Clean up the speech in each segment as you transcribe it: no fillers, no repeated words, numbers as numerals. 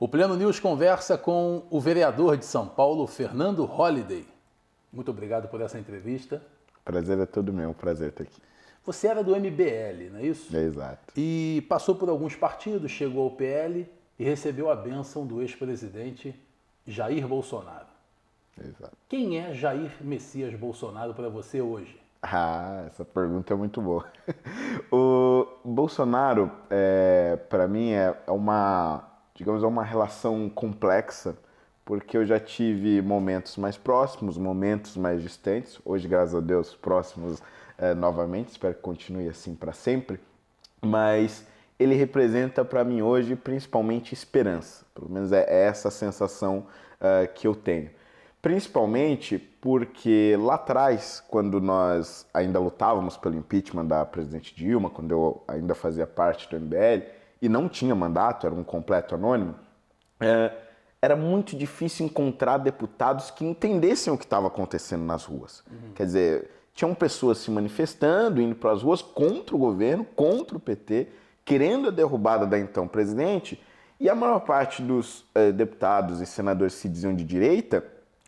O Pleno News conversa com o vereador de São Paulo, Fernando Holliday. Muito obrigado por essa entrevista. Prazer é todo meu, prazer estar aqui. Você era do MBL, não é isso? É exato. E passou por alguns partidos, chegou ao PL e recebeu a bênção do ex-presidente Jair Bolsonaro. Exato. Quem é Jair Messias Bolsonaro para você hoje? Essa pergunta é muito boa. O Bolsonaro, para mim, é uma relação complexa, porque eu já tive momentos mais próximos, momentos mais distantes. Hoje, graças a Deus, próximos novamente. Espero que continue assim para sempre. Mas ele representa para mim hoje principalmente esperança. Pelo menos é essa a sensação que eu tenho. Principalmente porque lá atrás, quando nós ainda lutávamos pelo impeachment da presidente Dilma, quando eu ainda fazia parte do MBL e não tinha mandato, era um completo anônimo, era muito difícil encontrar deputados que entendessem o que estava acontecendo nas ruas. Quer dizer, tinham pessoas se manifestando, indo para as ruas contra o governo, contra o PT, querendo a derrubada da então presidente, e a maior parte dos deputados e senadores se diziam de direita,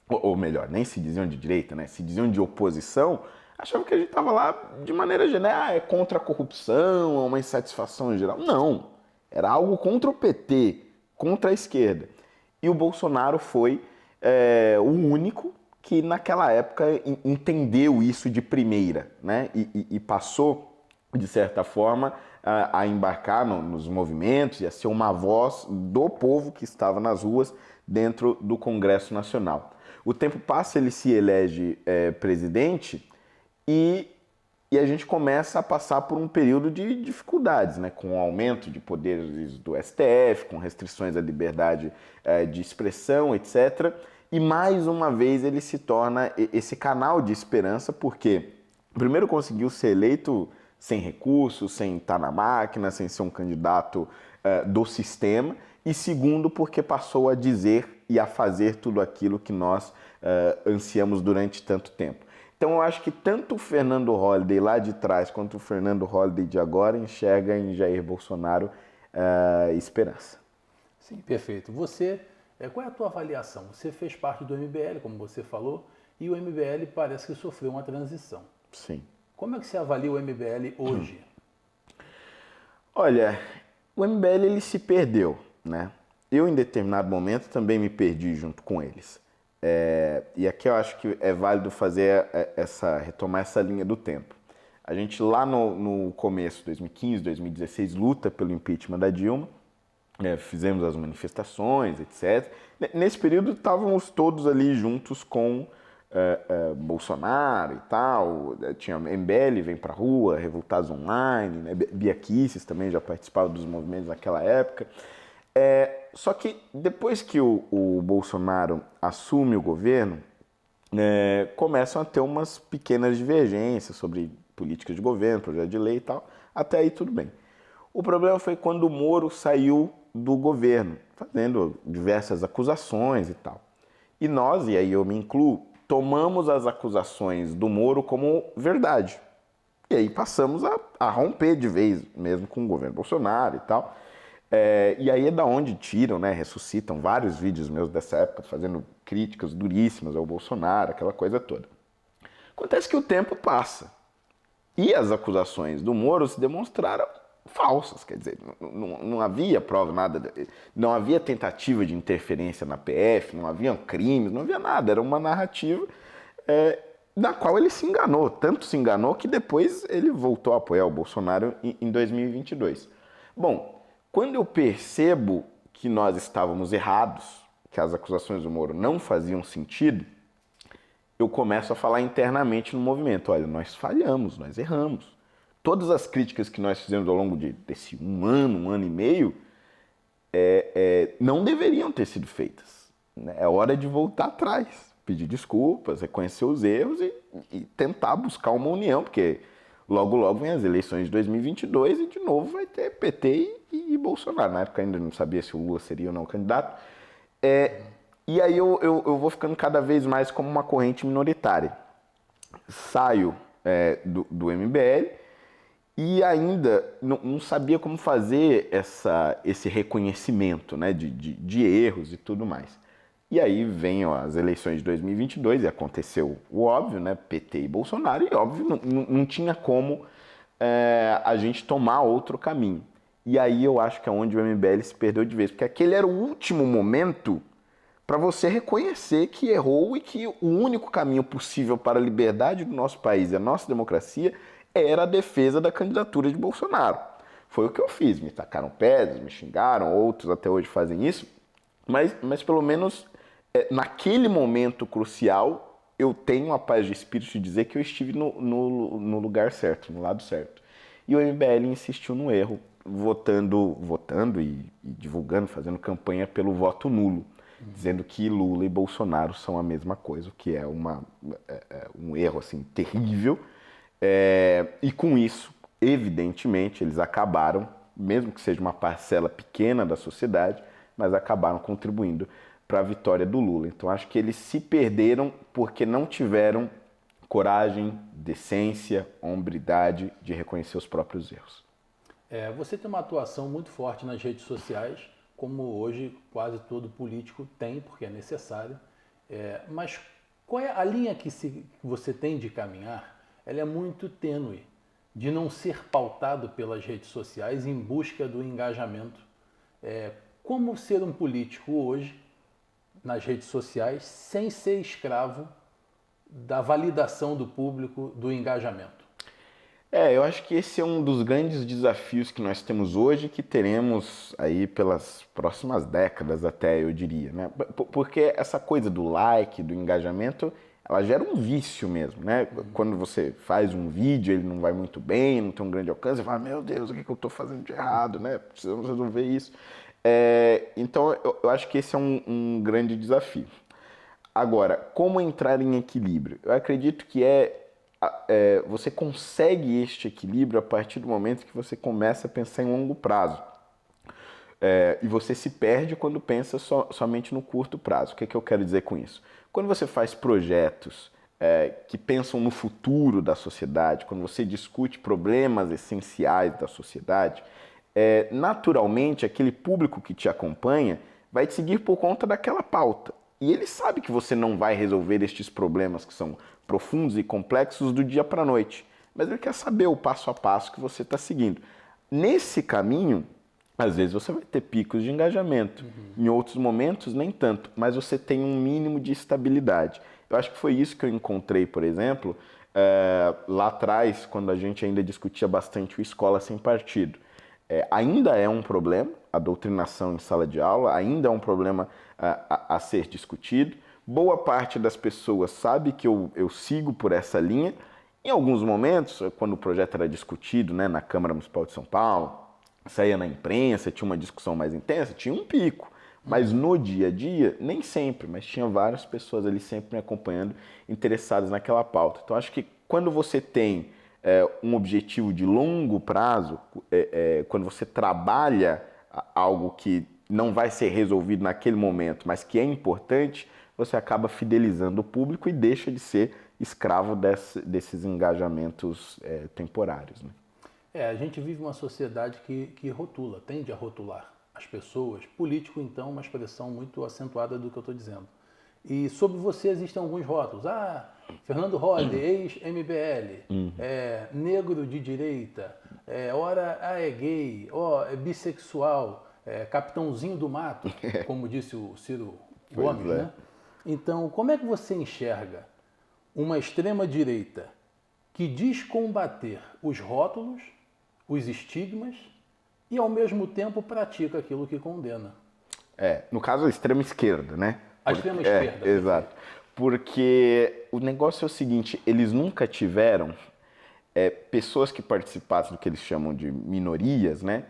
ou melhor, nem se diziam de direita, né? Se diziam de oposição, achavam que a gente estava lá de maneira geral, é contra a corrupção, é uma insatisfação em geral. Não, era algo contra o PT, contra a esquerda. E o Bolsonaro foi o único que naquela época entendeu isso de primeira, né? E passou, de certa forma, a embarcar nos movimentos e a ser uma voz do povo que estava nas ruas dentro do Congresso Nacional. O tempo passa, ele se elege presidente e a gente começa a passar por um período de dificuldades, né? Com o aumento de poderes do STF, com restrições à liberdade de expressão, etc. E mais uma vez ele se torna esse canal de esperança, porque primeiro conseguiu ser eleito sem recursos, sem estar na máquina, sem ser um candidato do sistema, e segundo porque passou a dizer e a fazer tudo aquilo que nós ansiamos durante tanto tempo. Então eu acho que tanto o Fernando Holliday lá de trás quanto o Fernando Holliday de agora enxerga em Jair Bolsonaro esperança. Sim, perfeito. Qual é a tua avaliação? Você fez parte do MBL, como você falou, e o MBL parece que sofreu uma transição. Sim. Como é que você avalia o MBL hoje? Olha, o MBL ele se perdeu, né? Eu, em determinado momento, também me perdi junto com eles. E aqui eu acho que é válido fazer retomar essa linha do tempo. A gente lá no começo, 2015, 2016, luta pelo impeachment da Dilma, fizemos as manifestações, etc. Nesse período estávamos todos ali juntos com Bolsonaro e tal, tinha MBL, Vem Pra Rua, Revoltados Online, né? Bia Kicis também já participava dos movimentos naquela época. Só que depois que o Bolsonaro assume o governo, começam a ter umas pequenas divergências sobre políticas de governo, projeto de lei e tal, até aí tudo bem. O problema foi quando o Moro saiu do governo, fazendo diversas acusações e tal. E nós, e aí eu me incluo, tomamos as acusações do Moro como verdade. E aí passamos a romper de vez, mesmo com o governo Bolsonaro e tal. E aí é da onde tiram, né, ressuscitam vários vídeos meus dessa época, fazendo críticas duríssimas ao Bolsonaro, aquela coisa toda. Acontece que o tempo passa. E as acusações do Moro se demonstraram falsas, quer dizer, não havia prova, nada, não havia tentativa de interferência na PF, não havia crimes, não havia nada, era uma narrativa na qual ele se enganou, tanto se enganou que depois ele voltou a apoiar o Bolsonaro em 2022. Bom, quando eu percebo que nós estávamos errados, que as acusações do Moro não faziam sentido, eu começo a falar internamente no movimento, olha, nós falhamos, nós erramos. Todas as críticas que nós fizemos ao longo desse um ano e meio, não deveriam ter sido feitas. Né? É hora de voltar atrás, pedir desculpas, reconhecer os erros e tentar buscar uma união, porque logo vem as eleições de 2022 e de novo vai ter PT e Bolsonaro. Na época ainda não sabia se o Lula seria ou não candidato. E aí eu vou ficando cada vez mais como uma corrente minoritária. Saio do MBL e ainda não sabia como fazer esse reconhecimento, né, de erros e tudo mais. E aí vem as eleições de 2022 e aconteceu o óbvio, né, PT e Bolsonaro, e óbvio não tinha como a gente tomar outro caminho. E aí eu acho que é onde o MBL se perdeu de vez, porque aquele era o último momento para você reconhecer que errou e que o único caminho possível para a liberdade do nosso país e a nossa democracia era a defesa da candidatura de Bolsonaro. Foi o que eu fiz, me tacaram pedras, me xingaram, outros até hoje fazem isso, mas pelo menos naquele momento crucial eu tenho a paz de espírito de dizer que eu estive no lugar certo, no lado certo. E o MBL insistiu no erro, votando e divulgando, fazendo campanha pelo voto nulo, dizendo que Lula e Bolsonaro são a mesma coisa, o que é um erro assim, terrível. E com isso, evidentemente, eles acabaram, mesmo que seja uma parcela pequena da sociedade, mas acabaram contribuindo para a vitória do Lula. Então acho que eles se perderam porque não tiveram coragem, decência, hombridade de reconhecer os próprios erros. Você tem uma atuação muito forte nas redes sociais, como hoje quase todo político tem, porque é necessário. Mas qual é a linha que você tem de caminhar? Ela é muito tênue, de não ser pautado pelas redes sociais em busca do engajamento. Como ser um político hoje, nas redes sociais, sem ser escravo da validação do público, do engajamento? Eu acho que esse é um dos grandes desafios que nós temos hoje, que teremos aí pelas próximas décadas até, eu diria, né? Porque essa coisa do like, do engajamento, ela gera um vício mesmo, né? Quando você faz um vídeo, ele não vai muito bem, não tem um grande alcance, você fala, meu Deus, o que eu estou fazendo de errado, né? Precisamos resolver isso. Então, eu acho que esse é um grande desafio. Agora, como entrar em equilíbrio? Eu acredito que você consegue este equilíbrio a partir do momento que você começa a pensar em longo prazo. E você se perde quando pensa somente no curto prazo. O que eu quero dizer com isso? Quando você faz projetos que pensam no futuro da sociedade, quando você discute problemas essenciais da sociedade, naturalmente aquele público que te acompanha vai te seguir por conta daquela pauta. E ele sabe que você não vai resolver estes problemas que são profundos e complexos do dia para a noite, mas ele quer saber o passo a passo que você está seguindo. Nesse caminho, às vezes você vai ter picos de engajamento, em outros momentos nem tanto, mas você tem um mínimo de estabilidade. Eu acho que foi isso que eu encontrei, por exemplo, lá atrás, quando a gente ainda discutia bastante o escola sem partido. Ainda é um problema, a doutrinação em sala de aula, ainda é um problema a ser discutido. Boa parte das pessoas sabe que eu sigo por essa linha. Em alguns momentos, quando o projeto era discutido, né, na Câmara Municipal de São Paulo, saía na imprensa, tinha uma discussão mais intensa, tinha um pico. Mas no dia a dia, nem sempre, mas tinha várias pessoas ali sempre me acompanhando, interessadas naquela pauta. Então acho que quando você tem um objetivo de longo prazo, quando você trabalha algo que não vai ser resolvido naquele momento, mas que é importante, você acaba fidelizando o público e deixa de ser escravo desses engajamentos temporários, né? A gente vive uma sociedade que rotula, tende a rotular as pessoas. Político, então, uma expressão muito acentuada do que eu estou dizendo. E sobre você existem alguns rótulos. Fernando Holliday, ex-MBL, negro de direita, ora é gay, é bissexual, capitãozinho do mato, como disse o Ciro Gomes, né? Então, como é que você enxerga uma extrema-direita que diz combater os rótulos, os estigmas e, ao mesmo tempo, pratica aquilo que condena? No caso, a extrema-esquerda, né? A extrema-esquerda. Exato. Porque o negócio é o seguinte, eles nunca tiveram pessoas que participassem do que eles chamam de minorias, né?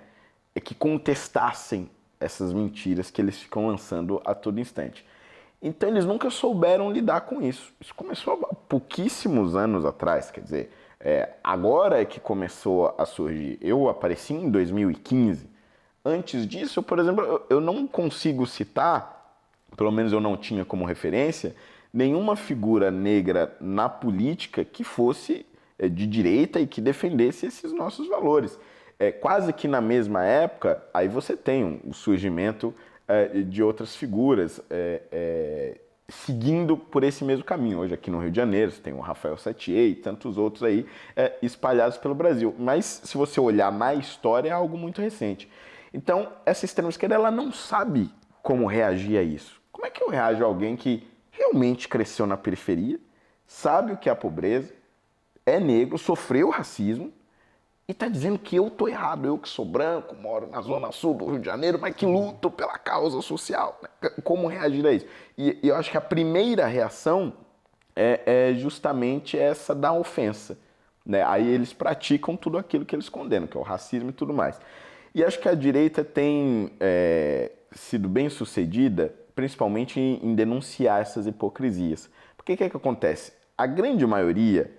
Que contestassem essas mentiras que eles ficam lançando a todo instante. Então eles nunca souberam lidar com isso. Isso começou há pouquíssimos anos atrás, quer dizer, agora é que começou a surgir. Eu apareci em 2015. Antes disso, por exemplo, eu não consigo citar, pelo menos eu não tinha como referência, nenhuma figura negra na política que fosse de direita e que defendesse esses nossos valores. Quase que na mesma época, aí você tem o surgimento de outras figuras seguindo por esse mesmo caminho. Hoje aqui no Rio de Janeiro você tem o Rafael Satie e tantos outros aí espalhados pelo Brasil. Mas se você olhar na história, é algo muito recente. Então, essa extrema-esquerda ela não sabe como reagir a isso. Como é que eu reajo a alguém que realmente cresceu na periferia, sabe o que é a pobreza, é negro, sofreu racismo e está dizendo que eu estou errado, eu que sou branco, moro na zona sul do Rio de Janeiro, mas que luto pela causa social. Como reagir a isso? E eu acho que a primeira reação é justamente essa da ofensa, né? Aí eles praticam tudo aquilo que eles condenam, que é o racismo e tudo mais. E acho que a direita tem sido bem sucedida, principalmente em denunciar essas hipocrisias. Porque o que acontece? A grande maioria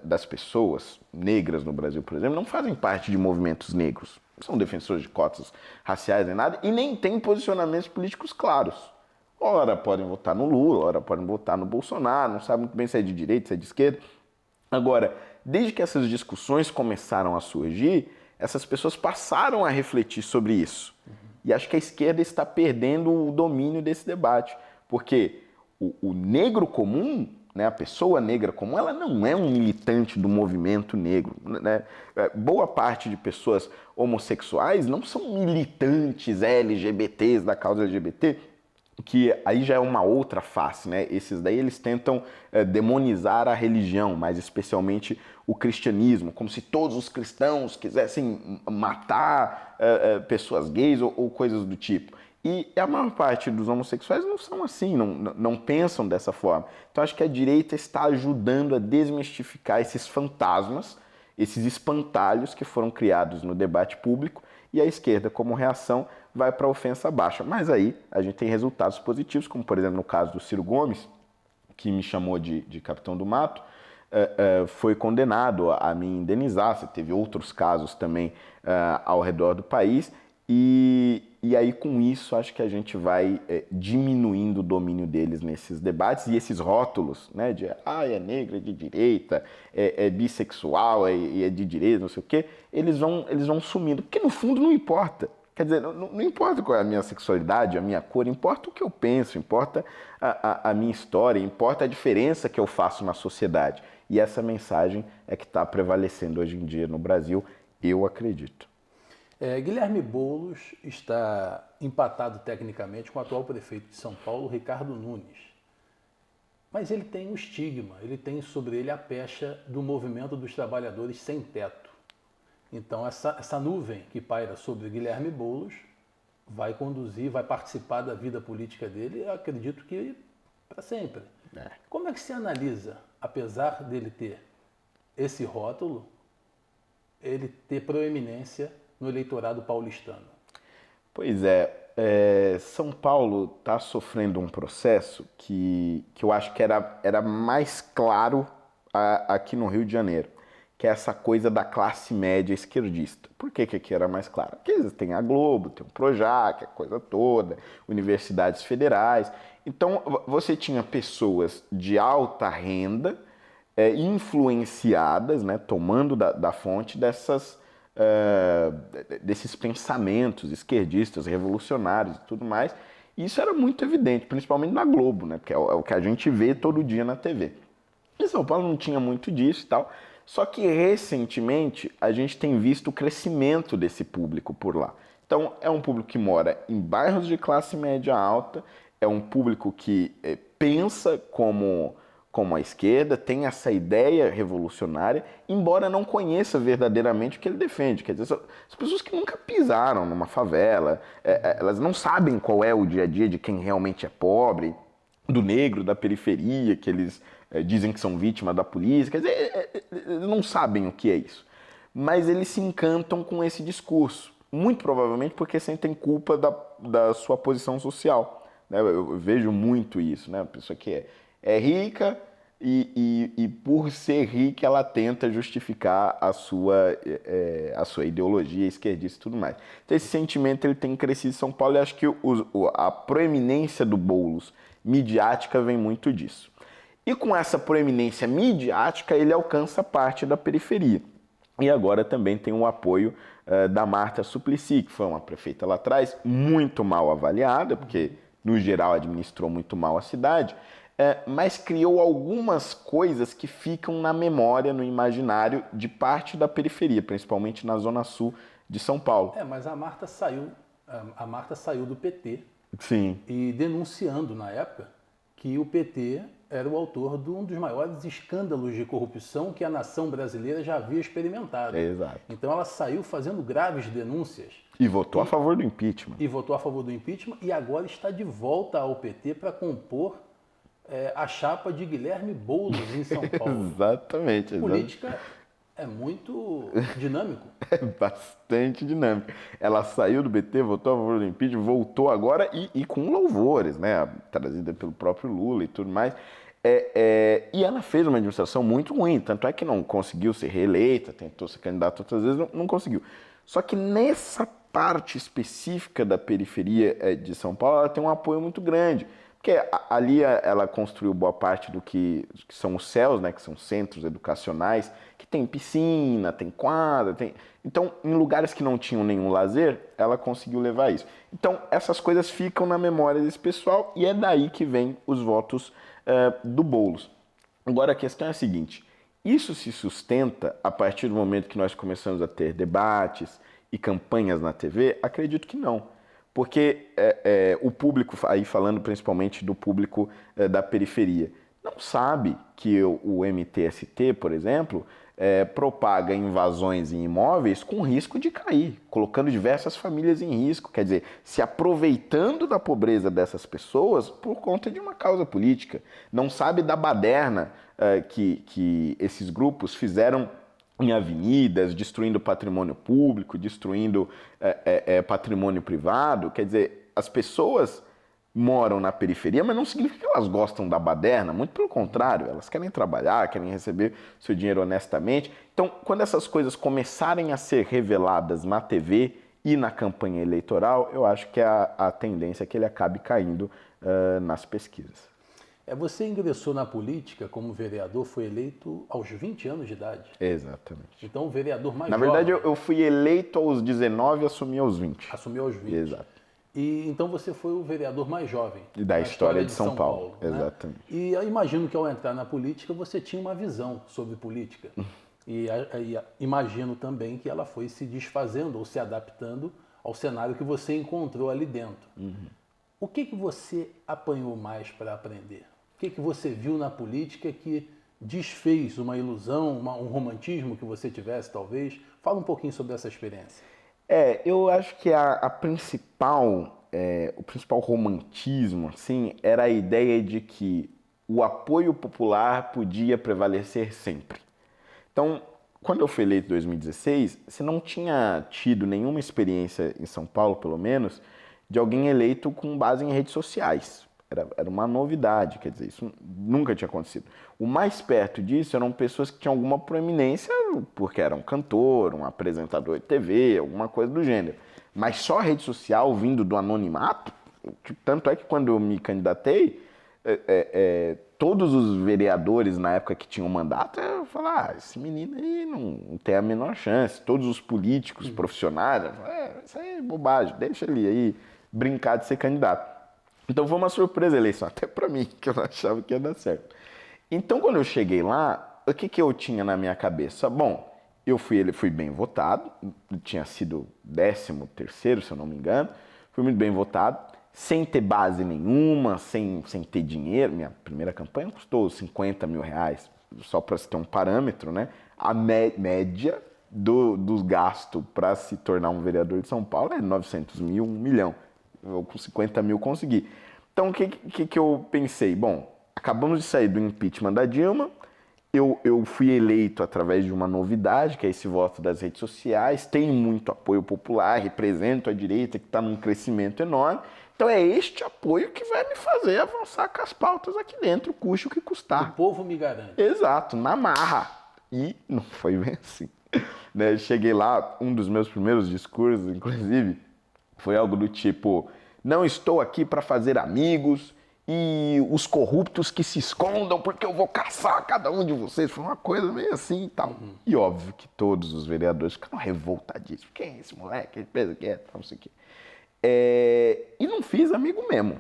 das pessoas negras no Brasil, por exemplo, não fazem parte de movimentos negros. Não são defensores de cotas raciais nem nada e nem têm posicionamentos políticos claros. Ora podem votar no Lula, ora podem votar no Bolsonaro, não sabem muito bem se é de direita, se é de esquerda. Agora, desde que essas discussões começaram a surgir, essas pessoas passaram a refletir sobre isso. E acho que a esquerda está perdendo o domínio desse debate, porque o negro comum, né, a pessoa negra comum, ela não é um militante do movimento negro, né? Boa parte de pessoas homossexuais não são militantes LGBTs da causa LGBT, que aí já é uma outra face, né? Esses daí eles tentam demonizar a religião, mas especialmente o cristianismo, como se todos os cristãos quisessem matar pessoas gays ou coisas do tipo. E a maior parte dos homossexuais não são assim, não pensam dessa forma. Então acho que a direita está ajudando a desmistificar esses fantasmas, esses espantalhos que foram criados no debate público, e a esquerda, como reação, vai para a ofensa baixa. Mas aí a gente tem resultados positivos, como por exemplo no caso do Ciro Gomes, que me chamou de capitão do mato, foi condenado a me indenizar. Você teve outros casos também ao redor do país. E aí, com isso, acho que a gente vai diminuindo o domínio deles nesses debates e esses rótulos, né, de é negro, é de direita, é bissexual, é de direita, não sei o quê, eles vão sumindo, porque no fundo não importa. Quer dizer, não importa qual é a minha sexualidade, a minha cor, importa o que eu penso, importa a minha história, importa a diferença que eu faço na sociedade. E essa mensagem é que está prevalecendo hoje em dia no Brasil, eu acredito. Guilherme Boulos está empatado tecnicamente com o atual prefeito de São Paulo, Ricardo Nunes. Mas ele tem um estigma, ele tem sobre ele a pecha do movimento dos trabalhadores sem teto. Então essa nuvem que paira sobre Guilherme Boulos vai conduzir, vai participar da vida política dele, eu acredito que para sempre. Como é que se analisa, apesar dele ter esse rótulo, ele ter proeminência no eleitorado paulistano? Pois São Paulo está sofrendo um processo que eu acho que era mais claro aqui no Rio de Janeiro, que é essa coisa da classe média esquerdista. Por que aqui era mais claro? Porque tem a Globo, tem o Projac, a coisa toda, universidades federais. Então você tinha pessoas de alta renda influenciadas, né, tomando da fonte desses pensamentos esquerdistas, revolucionários e tudo mais. E isso era muito evidente, principalmente na Globo, né, porque é o que a gente vê todo dia na TV. Em São Paulo não tinha muito disso e tal, só que recentemente a gente tem visto o crescimento desse público por lá. Então é um público que mora em bairros de classe média alta, é um público que pensa como a esquerda, tem essa ideia revolucionária, embora não conheça verdadeiramente o que ele defende. Quer dizer, as pessoas que nunca pisaram numa favela, elas não sabem qual é o dia a dia de quem realmente é pobre, do negro, da periferia, que eles dizem que são vítimas da polícia. Quer dizer, eles não sabem o que é isso. Mas eles se encantam com esse discurso, muito provavelmente porque sentem culpa da sua posição social. Eu vejo muito isso, né? A pessoa que é rica e por ser rica ela tenta justificar a sua ideologia esquerdista e tudo mais. Então esse sentimento ele tem crescido em São Paulo e acho que a proeminência do Boulos midiática vem muito disso. E com essa proeminência midiática, ele alcança parte da periferia. E agora também tem o apoio da Marta Suplicy, que foi uma prefeita lá atrás, muito mal avaliada, porque no geral administrou muito mal a cidade, mas criou algumas coisas que ficam na memória, no imaginário de parte da periferia, principalmente na zona sul de São Paulo. Mas a Marta saiu do PT. Sim. E denunciando na época que o PT era o autor de um dos maiores escândalos de corrupção que a nação brasileira já havia experimentado. Exato. Então ela saiu fazendo graves denúncias. E votou a favor do impeachment. E votou a favor do impeachment e agora está de volta ao PT para compor a chapa de Guilherme Boulos em São Paulo. Exatamente. Política é muito dinâmico. É bastante dinâmico. Ela saiu do PT, votou a favor do impeachment, voltou agora e com louvores, né? Trazida pelo próprio Lula e tudo mais. E ela fez uma administração muito ruim, tanto é que não conseguiu ser reeleita, tentou ser candidata outras vezes, não conseguiu. Só que nessa parte específica da periferia de São Paulo, ela tem um apoio muito grande. Porque ali ela construiu boa parte do que são os CELs, né, que são centros educacionais, que tem piscina, tem quadra, Então, em lugares que não tinham nenhum lazer, ela conseguiu levar isso. Então, essas coisas ficam na memória desse pessoal e é daí que vem os votos do Boulos. Agora, a questão é a seguinte, isso se sustenta a partir do momento que nós começamos a ter debates e campanhas na TV? Acredito que não. Porque o público, aí falando principalmente do público da periferia, não sabe que o MTST, por exemplo, propaga invasões em imóveis com risco de cair, colocando diversas famílias em risco, quer dizer, se aproveitando da pobreza dessas pessoas por conta de uma causa política. Não sabe da baderna que esses grupos fizeram em avenidas, destruindo patrimônio público, destruindo patrimônio privado. Quer dizer, as pessoas moram na periferia, mas não significa que elas gostam da baderna, muito pelo contrário, elas querem trabalhar, querem receber seu dinheiro honestamente. Então, quando essas coisas começarem a ser reveladas na TV e na campanha eleitoral, eu acho que a tendência é que ele acabe caindo nas pesquisas. Você ingressou na política como vereador, foi eleito aos 20 anos de idade. Exatamente. Então, o vereador mais jovem... Na verdade, eu fui eleito aos 19 e assumi aos 20. Assumiu aos 20. Exato. E então você foi o vereador mais jovem da história de São Paulo. Né? Exatamente. E eu imagino que ao entrar na política você tinha uma visão sobre política. E imagino também que ela foi se desfazendo ou se adaptando ao cenário que você encontrou ali dentro. O que você apanhou mais para aprender? O que você viu na política que desfez uma ilusão, um romantismo que você tivesse, talvez? Fala um pouquinho sobre essa experiência. Eu acho que o principal romantismo, assim, era a ideia de que o apoio popular podia prevalecer sempre. Então, quando eu fui eleito em 2016, você não tinha tido nenhuma experiência em São Paulo, pelo menos, de alguém eleito com base em redes sociais. Era uma novidade, quer dizer, isso nunca tinha acontecido. O mais perto disso eram pessoas que tinham alguma proeminência, porque era um cantor, um apresentador de TV, alguma coisa do gênero. Mas só a rede social vindo do anonimato, tanto é que quando eu me candidatei, todos os vereadores na época que tinham mandato falaram, esse menino aí não tem a menor chance. Todos os políticos profissionais, isso aí é bobagem, deixa ele aí brincar de ser candidato. Então foi uma surpresa a eleição, até para mim, que eu não achava que ia dar certo. Então quando eu cheguei lá, o que eu tinha na minha cabeça? Bom, eu fui bem votado, tinha sido 13º, se eu não me engano, fui muito bem votado, sem ter base nenhuma, sem ter dinheiro. Minha primeira campanha custou 50 mil reais, só para se ter um parâmetro, né? A média dos gastos para se tornar um vereador de São Paulo é 900 mil, 1 milhão. Eu com 50 mil consegui. Então o que eu pensei? Bom, acabamos de sair do impeachment da Dilma, eu fui eleito através de uma novidade, que é esse voto das redes sociais, tenho muito apoio popular, represento a direita que está num crescimento enorme, então é este apoio que vai me fazer avançar com as pautas aqui dentro, custe o que custar. O povo me garante. Exato, na marra. E não foi bem assim. Né? Cheguei lá, um dos meus primeiros discursos, inclusive, foi algo do tipo, não estou aqui para fazer amigos e os corruptos que se escondam porque eu vou caçar cada um de vocês. Foi uma coisa meio assim e tal. E óbvio que todos os vereadores ficaram revoltadíssimos. Quem é esse moleque? Ele pensa que é, não sei o quê. E não fiz amigo mesmo.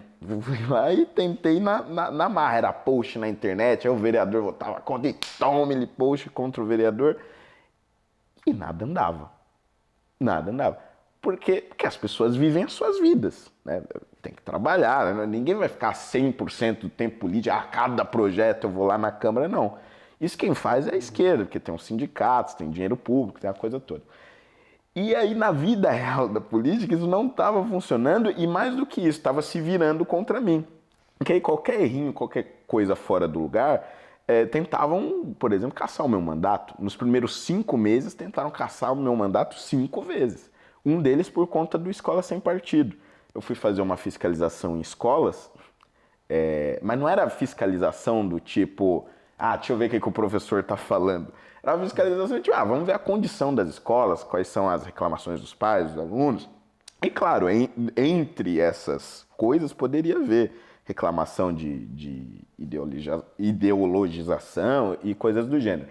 Aí tentei na marra. Era post na internet, aí o vereador votava contra e tome-lhe post contra o vereador. E nada andava. Nada andava. Porque as pessoas vivem as suas vidas, né? Tem que trabalhar, né? Ninguém vai ficar 100% do tempo político, cada projeto eu vou lá na Câmara, não. Isso quem faz é a esquerda, porque tem os sindicatos, tem dinheiro público, tem a coisa toda. E aí na vida real da política isso não estava funcionando e mais do que isso, estava se virando contra mim. Porque aí qualquer errinho, qualquer coisa fora do lugar, tentavam, por exemplo, caçar o meu mandato. Nos primeiros 5 meses tentaram caçar o meu mandato 5 vezes. Um deles por conta do Escola Sem Partido. Eu fui fazer uma fiscalização em escolas, mas não era fiscalização do tipo, deixa eu ver o que o professor está falando. Era uma fiscalização do tipo, vamos ver a condição das escolas, quais são as reclamações dos pais, dos alunos. E claro, entre essas coisas poderia haver reclamação de ideologização e coisas do gênero.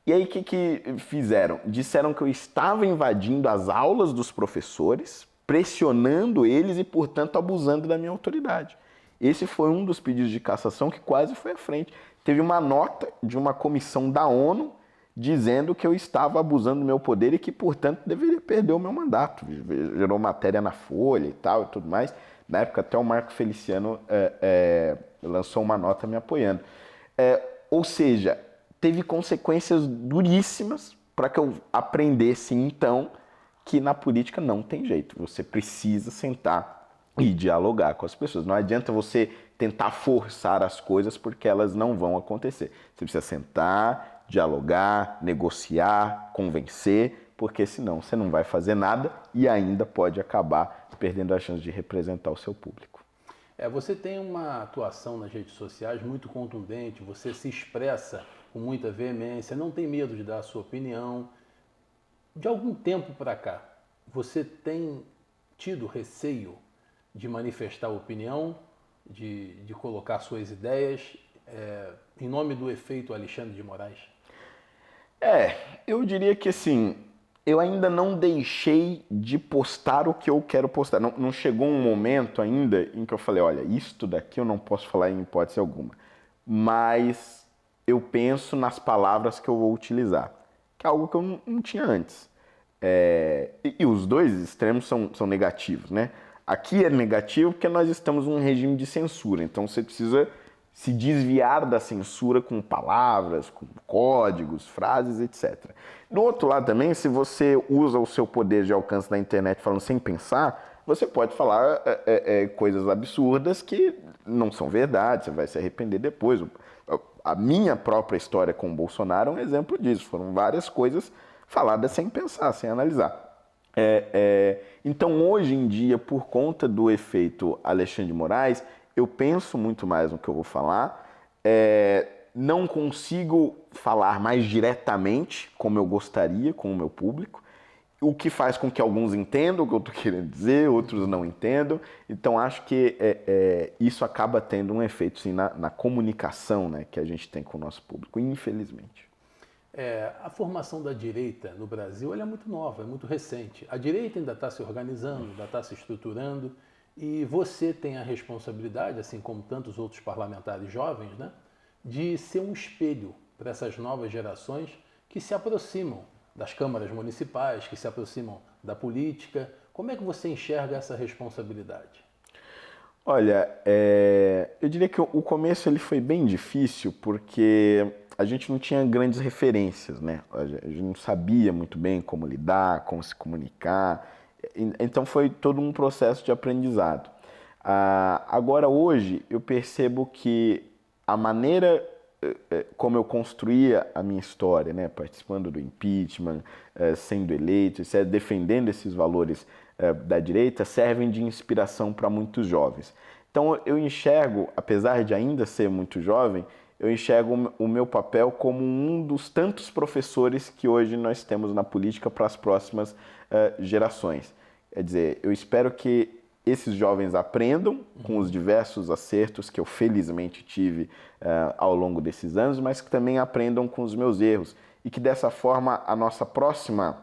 E aí o que fizeram? Disseram que eu estava invadindo as aulas dos professores, pressionando eles e, portanto, abusando da minha autoridade. Esse foi um dos pedidos de cassação que quase foi à frente. Teve uma nota de uma comissão da ONU dizendo que eu estava abusando do meu poder e que, portanto, deveria perder o meu mandato. Gerou matéria na Folha e tal e tudo mais. Na época, até o Marco Feliciano lançou uma nota me apoiando. Ou seja, teve consequências duríssimas para que eu aprendesse, então, que na política não tem jeito. Você precisa sentar e dialogar com as pessoas. Não adianta você tentar forçar as coisas porque elas não vão acontecer. Você precisa sentar, dialogar, negociar, convencer, porque senão você não vai fazer nada e ainda pode acabar perdendo a chance de representar o seu público. Você tem uma atuação nas redes sociais muito contundente, você se expressa com muita veemência, não tem medo de dar a sua opinião. De algum tempo para cá, você tem tido receio de manifestar opinião, de colocar suas ideias, em nome do efeito Alexandre de Moraes? Eu diria que assim, eu ainda não deixei de postar o que eu quero postar. Não chegou um momento ainda em que eu falei, olha, isto daqui eu não posso falar em hipótese alguma. Mas eu penso nas palavras que eu vou utilizar, que é algo que eu não tinha antes. E os dois extremos são negativos, né? Aqui é negativo porque nós estamos num regime de censura, então você precisa se desviar da censura com palavras, com códigos, frases, etc. Do outro lado também, se você usa o seu poder de alcance na internet falando sem pensar, você pode falar coisas absurdas que não são verdade, você vai se arrepender depois. A minha própria história com o Bolsonaro é um exemplo disso. Foram várias coisas faladas sem pensar, sem analisar. Então, hoje em dia, por conta do efeito Alexandre de Moraes, eu penso muito mais no que eu vou falar. Não consigo falar mais diretamente como eu gostaria com o meu público, o que faz com que alguns entendam o que eu estou querendo dizer, outros não entendam. Então, acho que isso acaba tendo um efeito sim, na comunicação, né, que a gente tem com o nosso público, infelizmente. A formação da direita no Brasil ela é muito nova, é muito recente. A direita ainda está se organizando, ainda está se estruturando, e você tem a responsabilidade, assim como tantos outros parlamentares jovens, né, de ser um espelho para essas novas gerações que se aproximam das câmaras municipais, que se aproximam da política. Como é que você enxerga essa responsabilidade? Olha, eu diria que o começo ele foi bem difícil porque a gente não tinha grandes referências, né? A gente não sabia muito bem como lidar, como se comunicar. Então foi todo um processo de aprendizado. Agora, hoje, eu percebo que a maneira como eu construía a minha história, né? Participando do impeachment, sendo eleito, defendendo esses valores da direita, servem de inspiração para muitos jovens. Então, eu enxergo, apesar de ainda ser muito jovem, eu enxergo o meu papel como um dos tantos professores que hoje nós temos na política para as próximas gerações. Quer dizer, eu espero que esses jovens aprendam com os diversos acertos que eu felizmente tive ao longo desses anos, mas que também aprendam com os meus erros e que dessa forma a nossa próxima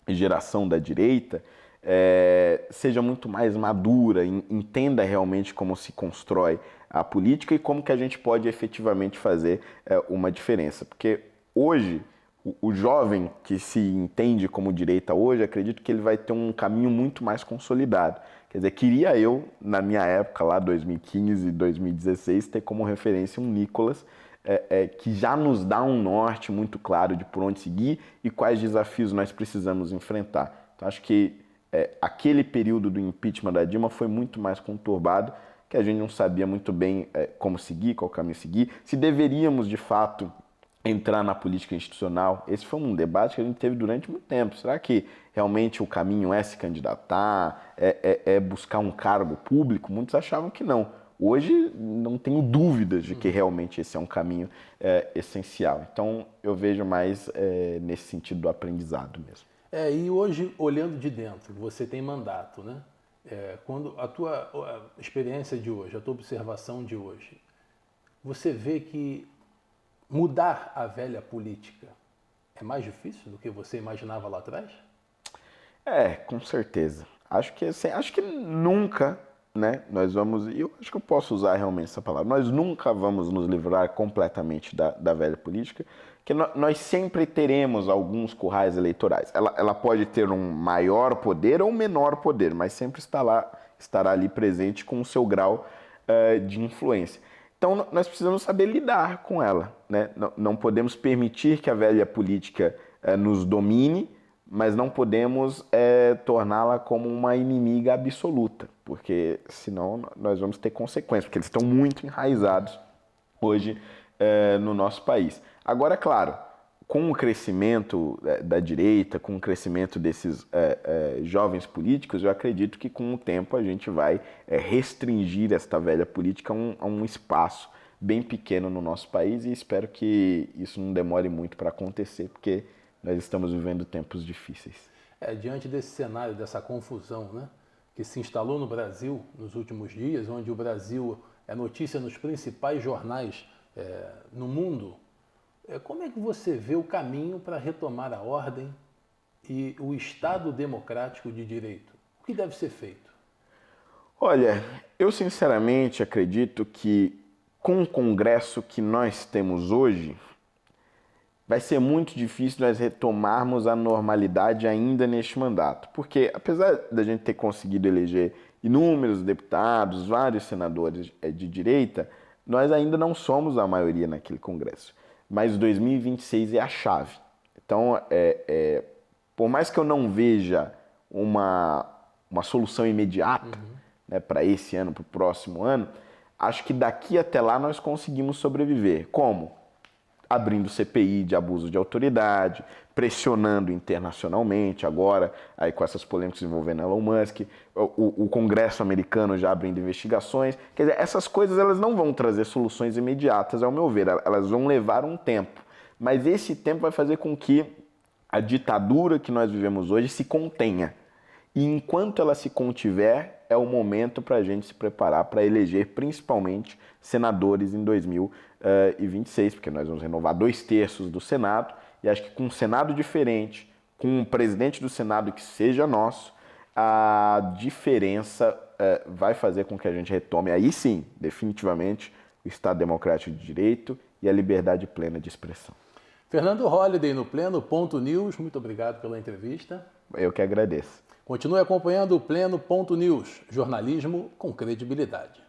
geração da direita seja muito mais madura, entenda realmente como se constrói a política e como que a gente pode efetivamente fazer uma diferença. Porque hoje, o jovem que se entende como direita hoje, acredito que ele vai ter um caminho muito mais consolidado. Quer dizer, queria eu, na minha época, lá 2015, 2016, ter como referência um Nicolas que já nos dá um norte muito claro de por onde seguir e quais desafios nós precisamos enfrentar. Então, acho que aquele período do impeachment da Dilma foi muito mais conturbado, que a gente não sabia muito bem como seguir, qual caminho seguir, se deveríamos, de fato, entrar na política institucional. Esse foi um debate que a gente teve durante muito tempo. Será que realmente o caminho é se candidatar, é buscar um cargo público? Muitos achavam que não. Hoje não tenho dúvidas de que realmente esse é um caminho essencial. Então eu vejo mais nesse sentido do aprendizado mesmo. E hoje, olhando de dentro, você tem mandato, né? Quando a tua experiência de hoje, a tua observação de hoje, você vê que mudar a velha política é mais difícil do que você imaginava lá atrás? Com certeza. Acho que nunca, né, nós vamos, e eu acho que eu posso usar realmente essa palavra, nós nunca vamos nos livrar completamente da velha política, que nós sempre teremos alguns currais eleitorais. Ela pode ter um maior poder ou um menor poder, mas sempre estará ali presente com o seu grau de influência. Então, nós precisamos saber lidar com ela, né? Não podemos permitir que a velha política nos domine, mas não podemos torná-la como uma inimiga absoluta, porque senão nós vamos ter consequências, porque eles estão muito enraizados hoje no nosso país. Agora, claro, com o crescimento da direita, com o crescimento desses jovens políticos, eu acredito que com o tempo a gente vai restringir esta velha política a um espaço bem pequeno no nosso país e espero que isso não demore muito para acontecer, porque nós estamos vivendo tempos difíceis. Diante desse cenário, dessa confusão, né, que se instalou no Brasil nos últimos dias, onde o Brasil é notícia nos principais jornais no mundo, como é que você vê o caminho para retomar a ordem e o Estado democrático de direito? O que deve ser feito? Olha, eu sinceramente acredito que com o Congresso que nós temos hoje, vai ser muito difícil nós retomarmos a normalidade ainda neste mandato. Porque apesar da gente ter conseguido eleger inúmeros deputados, vários senadores de direita, nós ainda não somos a maioria naquele Congresso. Mas 2026 é a chave. Então, por mais que eu não veja uma solução imediata para esse ano, para o próximo ano, acho que daqui até lá nós conseguimos sobreviver. Como? Abrindo CPI de abuso de autoridade, pressionando internacionalmente agora, aí com essas polêmicas envolvendo Elon Musk, o Congresso americano já abrindo investigações. Quer dizer, essas coisas elas não vão trazer soluções imediatas, ao meu ver, elas vão levar um tempo. Mas esse tempo vai fazer com que a ditadura que nós vivemos hoje se contenha. E enquanto ela se contiver, é o momento para a gente se preparar para eleger principalmente senadores em 2026, porque nós vamos renovar 2/3 do Senado, e acho que com um Senado diferente, com um presidente do Senado que seja nosso, a diferença vai fazer com que a gente retome, aí sim, definitivamente, o Estado Democrático de Direito e a liberdade plena de expressão. Fernando Holliday, no Pleno Ponto News, muito obrigado pela entrevista. Eu que agradeço. Continue acompanhando o Pleno Ponto News, jornalismo com credibilidade.